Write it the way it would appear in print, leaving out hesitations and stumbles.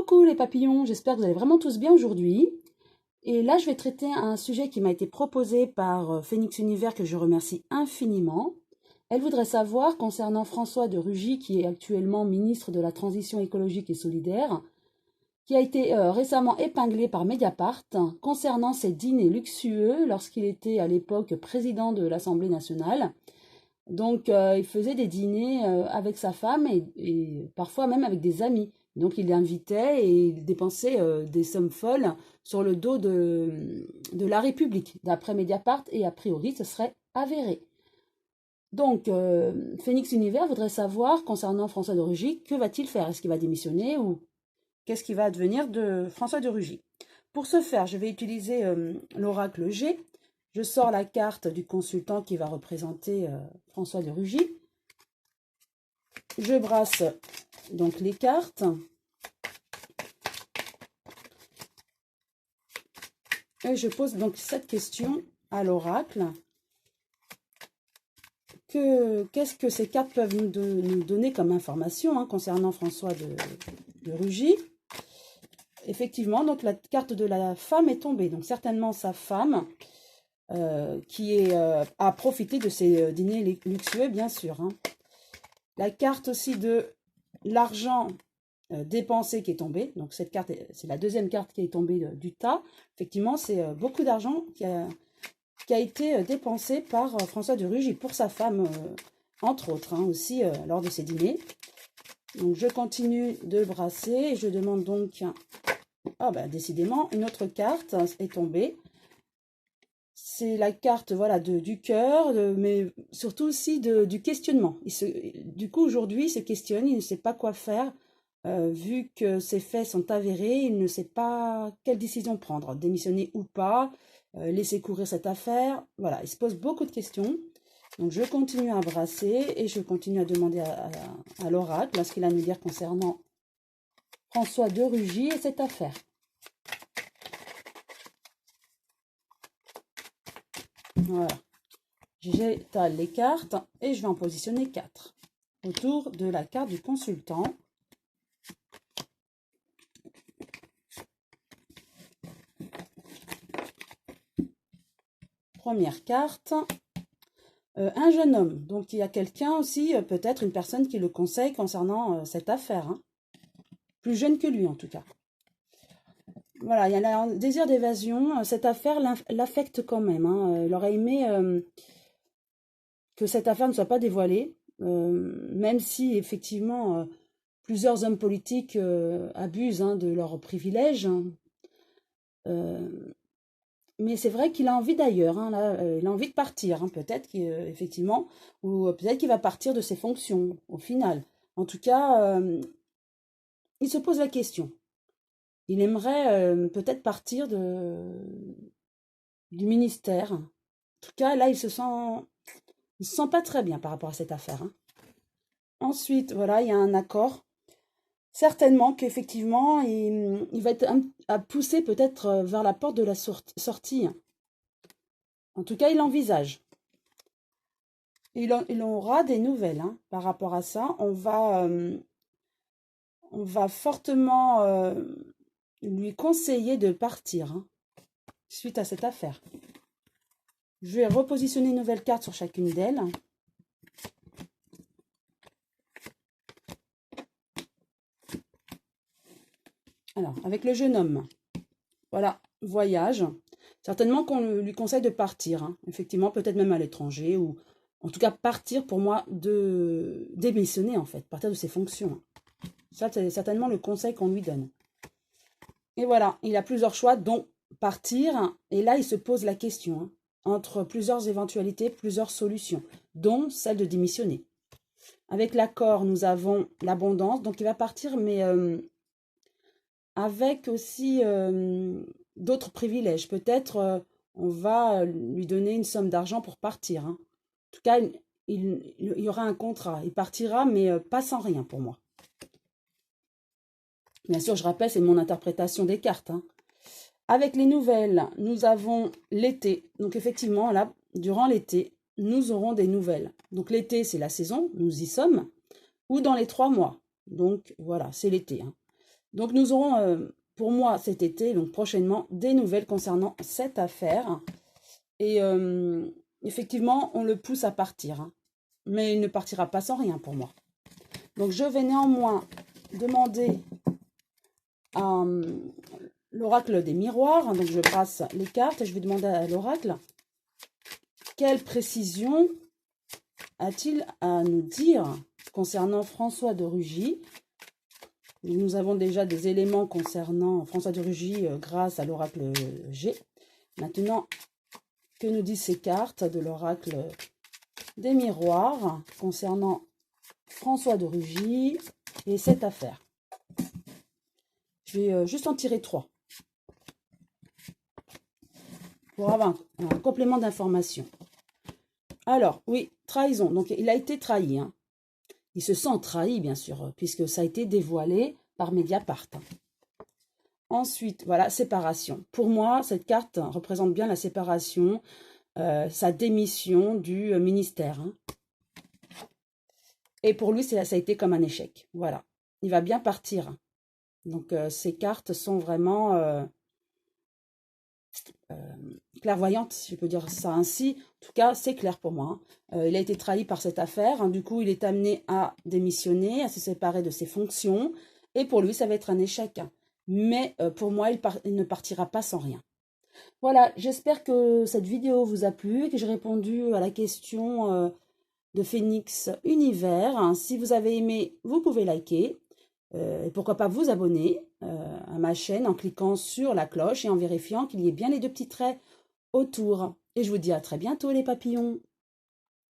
Coucou les papillons, j'espère que vous allez vraiment tous bien aujourd'hui. Et là, je vais traiter un sujet qui m'a été proposé par Phoenix Univers, que je remercie infiniment. Elle voudrait savoir, concernant François de Rugy, qui est actuellement ministre de la Transition écologique et solidaire, qui a été récemment épinglé par Mediapart, concernant ses dîners luxueux lorsqu'il était à l'époque président de l'Assemblée nationale. Donc, il faisait des dîners avec sa femme et parfois même avec des amis. Donc, il l'invitait et il dépensait des sommes folles sur le dos de la République. D'après Mediapart, et a priori, ce serait avéré. Donc, Phoenix Univers voudrait savoir, concernant François de Rugy, que va-t-il faire? Est-ce qu'il va démissionner ou qu'est-ce qui va advenir de François de Rugy? Pour ce faire, je vais utiliser l'oracle G. Je sors la carte du consultant qui va représenter François de Rugy. Je brasse donc les cartes. Et je pose donc cette question à l'oracle. Qu'est-ce que ces cartes peuvent nous donner comme information concernant François de Rugy? Effectivement, donc la carte de la femme est tombée. Donc certainement sa femme qui a profité de ces dîners luxueux, bien sûr. La carte aussi de l'argent dépensé qui est tombée. Donc cette carte, c'est la deuxième carte qui est tombée du tas. Effectivement, c'est beaucoup d'argent qui a été dépensé par François de Rugy pour sa femme, entre autres, aussi lors de ces dîners. Donc je continue de brasser et je demande donc... Ah ben décidément, une autre carte est tombée. C'est la carte voilà, du cœur, mais surtout aussi du questionnement. Du coup, aujourd'hui, il se questionne, il ne sait pas quoi faire. Vu que ses faits sont avérés, il ne sait pas quelle décision prendre. Démissionner ou pas, laisser courir cette affaire. Voilà, il se pose beaucoup de questions. Donc, je continue à brasser et je continue à demander à l'oracle ce qu'il a à nous dire concernant François de Rugy et cette affaire. Voilà. J'étale les cartes et je vais en positionner 4 autour de la carte du consultant. Première carte, un jeune homme. Donc il y a quelqu'un aussi, peut-être une personne qui le conseille concernant cette affaire. Plus jeune que lui en tout cas. Voilà, il y a un désir d'évasion. Cette affaire l'affecte quand même. Il aurait aimé que cette affaire ne soit pas dévoilée, même si effectivement plusieurs hommes politiques abusent de leurs privilèges. Mais c'est vrai qu'il a envie d'ailleurs. Il a envie de partir, peut-être qu'effectivement, ou peut-être qu'il va partir de ses fonctions au final. En tout cas, il se pose la question. Il aimerait peut-être partir du ministère. En tout cas, là, il se sent pas très bien par rapport à cette affaire. Ensuite, voilà, il y a un accord. Certainement qu'effectivement, il va être à pousser peut-être vers la porte de la sortie. En tout cas, il envisage. Il aura des nouvelles par rapport à ça. On va fortement lui conseiller de partir suite à cette affaire. Je vais repositionner une nouvelle carte sur chacune d'elles. Alors, avec le jeune homme, voilà, voyage. Certainement qu'on lui conseille de partir, effectivement, peut-être même à l'étranger, ou en tout cas partir pour moi de démissionner en fait, partir de ses fonctions. Ça, c'est certainement le conseil qu'on lui donne. Et voilà, il a plusieurs choix, dont partir, et là il se pose la question, entre plusieurs éventualités, plusieurs solutions, dont celle de démissionner. Avec l'accord, nous avons l'abondance, donc il va partir, mais avec aussi d'autres privilèges. Peut-être on va lui donner une somme d'argent pour partir. En tout cas, il y aura un contrat. Il partira, mais pas sans rien pour moi. Bien sûr, je rappelle, c'est mon interprétation des cartes. Avec les nouvelles, nous avons l'été. Donc effectivement, là, durant l'été, nous aurons des nouvelles. Donc l'été, c'est la saison, nous y sommes. Ou dans les 3 mois. Donc voilà, c'est l'été. Donc nous aurons, pour moi cet été, donc prochainement, des nouvelles concernant cette affaire. Et effectivement, on le pousse à partir, hein. Mais il ne partira pas sans rien pour moi. Donc je vais néanmoins demander à l'oracle des miroirs. Donc je brasse les cartes et je vais demander à l'oracle quelle précision a-t-il à nous dire concernant François de Rugy. Nous avons déjà des éléments concernant François de Rugy grâce à l'oracle G. Maintenant, que nous disent ces cartes de l'oracle des miroirs concernant François de Rugy et cette affaire? Je vais juste en tirer 3 pour avoir un complément d'information. Alors, oui, trahison. Donc, il a été trahi, hein. Il se sent trahi, bien sûr, puisque ça a été dévoilé par Mediapart. Ensuite, voilà, séparation. Pour moi, cette carte représente bien la séparation, sa démission du ministère, hein. Et pour lui, ça a été comme un échec. Voilà, il va bien partir. Donc, ces cartes sont vraiment clairvoyantes, si je peux dire ça ainsi. En tout cas, c'est clair pour moi, hein. Il a été trahi par cette affaire, hein. Du coup, il est amené à démissionner, à se séparer de ses fonctions. Et pour lui, ça va être un échec. Mais pour moi, il ne partira pas sans rien. Voilà, j'espère que cette vidéo vous a plu et que j'ai répondu à la question de Phoenix Univers. Hein. Si vous avez aimé, vous pouvez liker. Et pourquoi pas vous abonner à ma chaîne en cliquant sur la cloche et en vérifiant qu'il y ait bien les 2 petits traits autour. Et je vous dis à très bientôt les papillons.